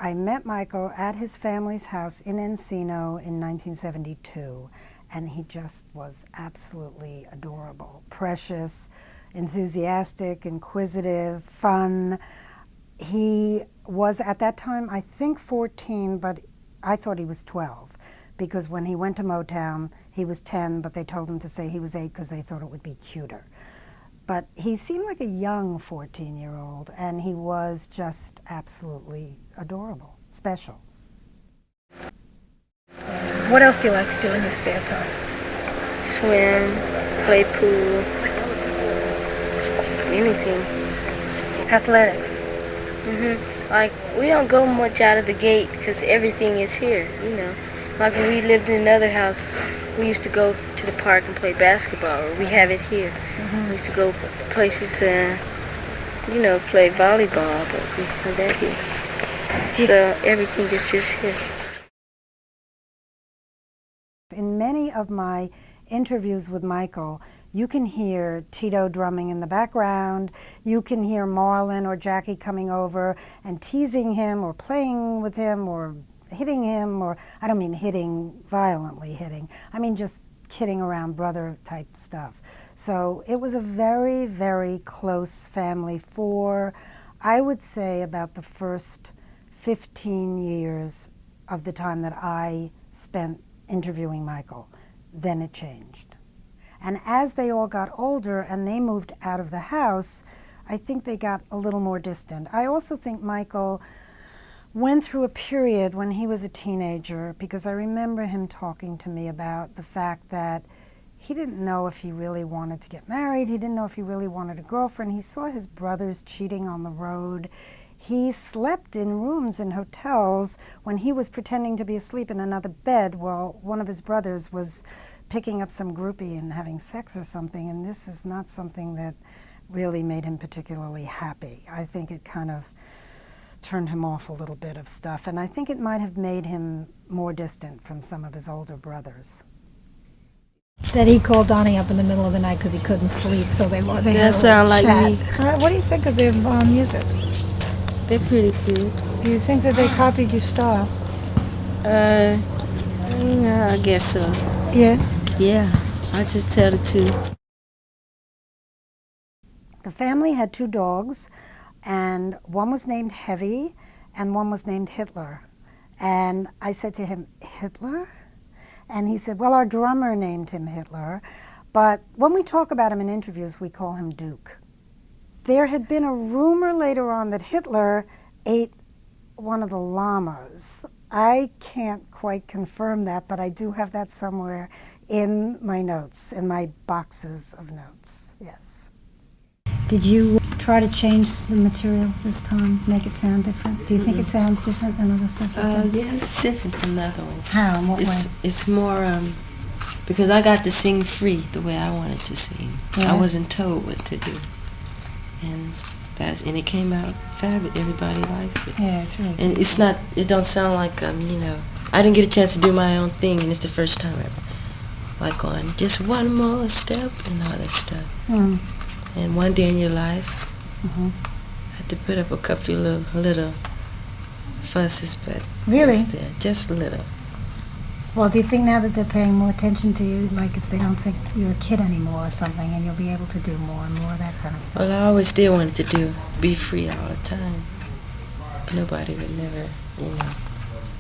I met Michael at his family's house in Encino in 1972, and he just was absolutely adorable, precious, enthusiastic, inquisitive, fun. He was at that time, I think 14, but I thought he was 12 because when he went to Motown, he was 10, but they told him to say he was 8 because they thought it would be cuter. But he seemed like a young 14-year-old, and he was just absolutely adorable, special. What else do you like to do in your spare time? Swim, play pool, anything. Athletics. Like, we don't go much out of the gate because everything is here, you know. Like when we lived in another house, we used to go to the park and play basketball, or we have it here. We used to go places, you know, play volleyball, but we have that here. So everything is just here. In many of my interviews with Michael, you can hear Tito drumming in the background, you can hear Marlon or Jackie coming over and teasing him or playing with him or hitting him, or I don't mean hitting, violently hitting, I mean just kidding around, brother type stuff. So it was a very, very close family for, I would say, about the first 15 years of the time that I spent interviewing Michael. Then it changed. And as they all got older and they moved out of the house, I think they got a little more distant. I also think Michael went through a period when he was a teenager, because I remember him talking to me about the fact that he didn't know if he really wanted to get married. He didn't know if he really wanted a girlfriend. He saw his brothers cheating on the road. He slept in rooms in hotels when he was pretending to be asleep in another bed while one of his brothers was picking up some groupie and having sex or something. And this is not something that really made him particularly happy. I think it kind of turned him off a little bit of stuff. And I think it might have made him more distant from some of his older brothers. That he called Donnie up in the middle of the night because he couldn't sleep, so they had a That sound like chat. me. What do you think of their music? They're pretty good. Do you think that they copied your style? You know, I guess so. Yeah. Yeah, I just tell the truth. The family had 2 dogs, and one was named Heavy and one was named Hitler. And I said to him, Hitler? And he said, well, our drummer named him Hitler, but when we talk about him in interviews, we call him Duke. There had been a rumor later on that Hitler ate one of the llamas. I can't quite confirm that, but I do have that somewhere in my notes, in my boxes of notes, yes. Did you try to change the material this time, make it sound different? Do you think it sounds different than other stuff you've done? Yeah, it's different from the other one. How? In what way? It's more, because I got to sing free the way I wanted to sing. Yeah. I wasn't told what to do. And it came out fabulous. Everybody likes it. Yeah, it's really And it's not, it don't sound like, you know, I didn't get a chance to do my own thing, and it's the first time ever. Like on Just One More Step and all that stuff. Mm. And One Day in Your Life. I had to put up a couple of little fusses, but Really? it's there, just a little. Well, do you think now that they're paying more attention to you, like they don't think you're a kid anymore or something, and you'll be able to do more and more of that kind of stuff? Well, I always did want to be free all the time. Nobody would never, you know,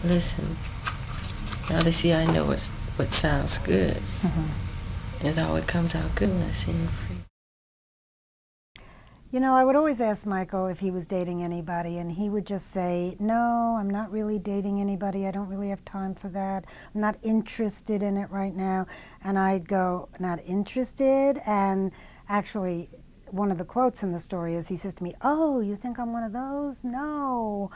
listen. Now they see I know what sounds good. And it always comes out good when I sing free. You know, I would always ask Michael if he was dating anybody, and he would just say, no, I'm not really dating anybody. I don't really have time for that. I'm not interested in it right now. And I'd go, not interested? And actually, one of the quotes in the story is he says to me, oh, you think I'm one of those? No.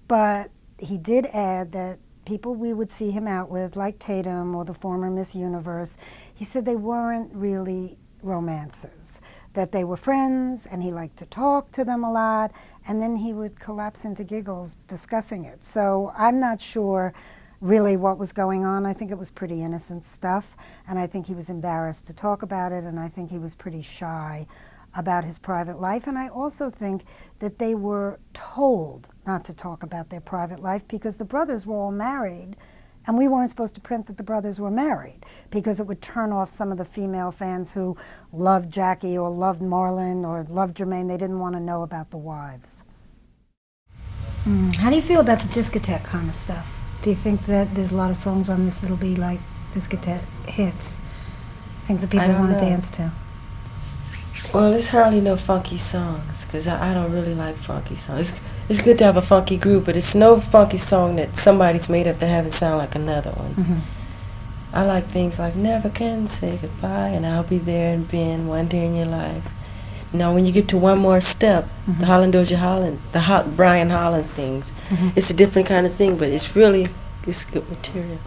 But he did add that people we would see him out with, like Tatum or the former Miss Universe, he said they weren't really romances, that they were friends, and he liked to talk to them a lot, and then he would collapse into giggles discussing it. So I'm not sure really what was going on. I think it was pretty innocent stuff, and I think he was embarrassed to talk about it, and I think he was pretty shy about his private life, and I also think that they were told not to talk about their private life because the brothers were all married, and we weren't supposed to print that the brothers were married because it would turn off some of the female fans who loved Jackie or loved Marlon or loved Jermaine. They didn't want to know about the wives. How do you feel about the discotheque kind of stuff? Do you think that there's a lot of songs on this that'll be like discotheque hits? Things that people want to dance to? Well, there's hardly no funky songs, because I don't really like funky songs. It's good to have a funky group, but it's no funky song that somebody's made up to have it sound like another one. Mm-hmm. I like things like Never Can Say Goodbye and I'll Be There and Ben One Day in Your Life. Now, when you get to One More Step, Mm-hmm. the Holland Dozier Holland, Brian Holland things, Mm-hmm. it's a different kind of thing, but it's good material.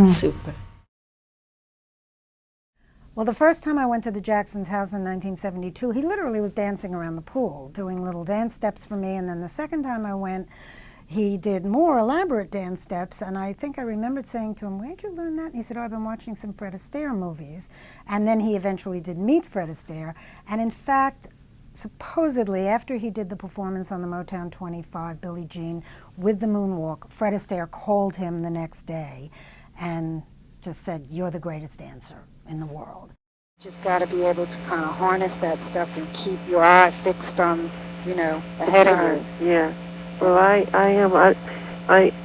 Super. Well, the first time I went to the Jacksons' house in 1972, he literally was dancing around the pool, doing little dance steps for me. And then the second time I went, he did more elaborate dance steps. And I think I remembered saying to him, "Where'd you learn that?" And he said, "Oh, I've been watching some Fred Astaire movies." And then he eventually did meet Fred Astaire. And in fact, supposedly, after he did the performance on the Motown 25, Billie Jean, with the moonwalk, Fred Astaire called him the next day and just said, "You're the greatest dancer in the world." Just got to be able to kind of harness that stuff and keep your eye fixed on, ahead of you. Yeah. Well, I am.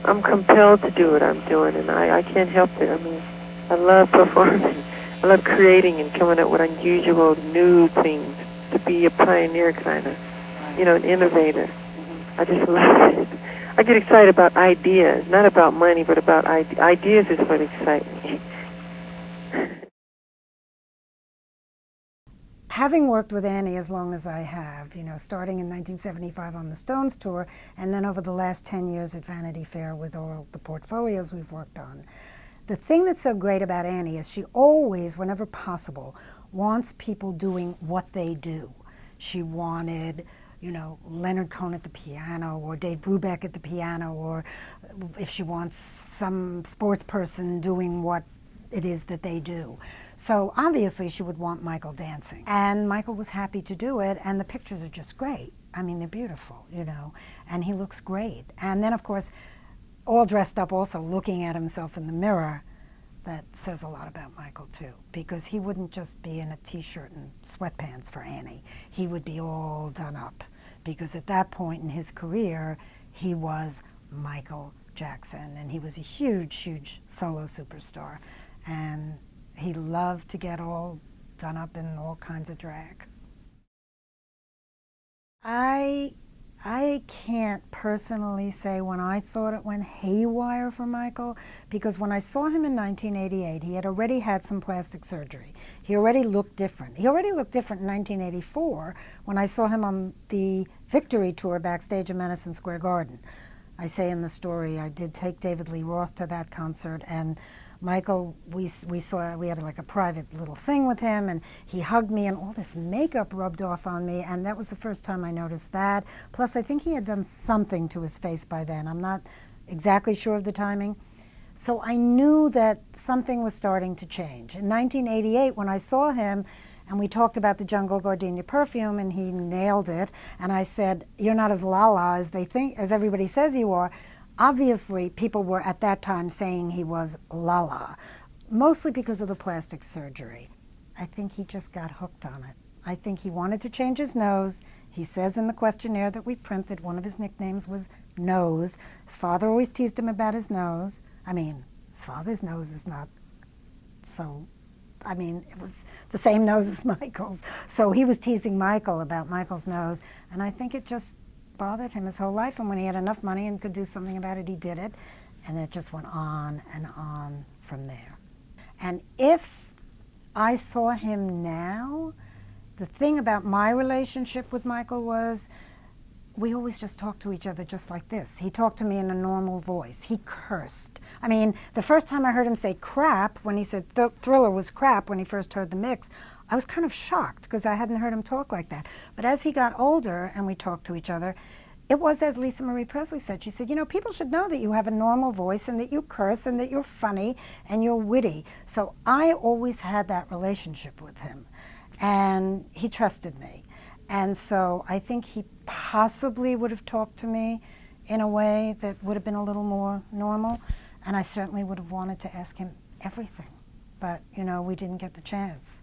I'm compelled to do what I'm doing, and I can't help it. I mean, I love performing. I love creating and coming up with unusual, new things. To be a pioneer, kind of, an innovator. I just love it. I get excited about ideas, not about money, but about ideas is what excites me. Having worked with Annie as long as I have, starting in 1975 on the Stones tour, and then over the last 10 years at Vanity Fair with all the portfolios we've worked on, the thing that's so great about Annie is she always, whenever possible, wants people doing what they do. She wanted, Leonard Cohen at the piano, or Dave Brubeck at the piano, or if she wants some sports person doing what it is that they do. So obviously she would want Michael dancing. And Michael was happy to do it, and the pictures are just great. I mean, they're beautiful, and he looks great. And then, of course, all dressed up also, looking at himself in the mirror, that says a lot about Michael, too, because he wouldn't just be in a T-shirt and sweatpants for Annie. He would be all done up, because at that point in his career, he was Michael Jackson, and he was a huge, huge solo superstar. And he loved to get all done up in all kinds of drag. I can't personally say when I thought it went haywire for Michael, because when I saw him in 1988, he had already had some plastic surgery. He already looked different. He already looked different in 1984 when I saw him on the Victory Tour backstage at Madison Square Garden. I say in the story, I did take David Lee Roth to that concert, and Michael, we had like a private little thing with him, and he hugged me, and all this makeup rubbed off on me, and that was the first time I noticed that. Plus, I think he had done something to his face by then. I'm not exactly sure of the timing. So I knew that something was starting to change. In 1988, when I saw him, and we talked about the Jungle Gardenia perfume, and he nailed it, and I said, "You're not as la-la as as everybody says you are." Obviously, people were at that time saying he was la-la, mostly because of the plastic surgery. I think he just got hooked on it. I think he wanted to change his nose. He says in the questionnaire that we print that one of his nicknames was Nose. His father always teased him about his nose. I mean, his father's nose is not so, it was the same nose as Michael's. So he was teasing Michael about Michael's nose, and I think it just bothered him his whole life, and when he had enough money and could do something about it, he did it, and it just went on and on from there. And if I saw him now, the thing about my relationship with Michael was we always just talked to each other just like this. He talked to me in a normal voice. He cursed. I mean, the first time I heard him say crap, when he said Thriller was crap when he first heard the mix, I was kind of shocked because I hadn't heard him talk like that. But as he got older and we talked to each other, it was as Lisa Marie Presley said. She said, people should know that you have a normal voice and that you curse and that you're funny and you're witty. So I always had that relationship with him, and he trusted me. And so I think he possibly would have talked to me in a way that would have been a little more normal, and I certainly would have wanted to ask him everything. But, you know, we didn't get the chance.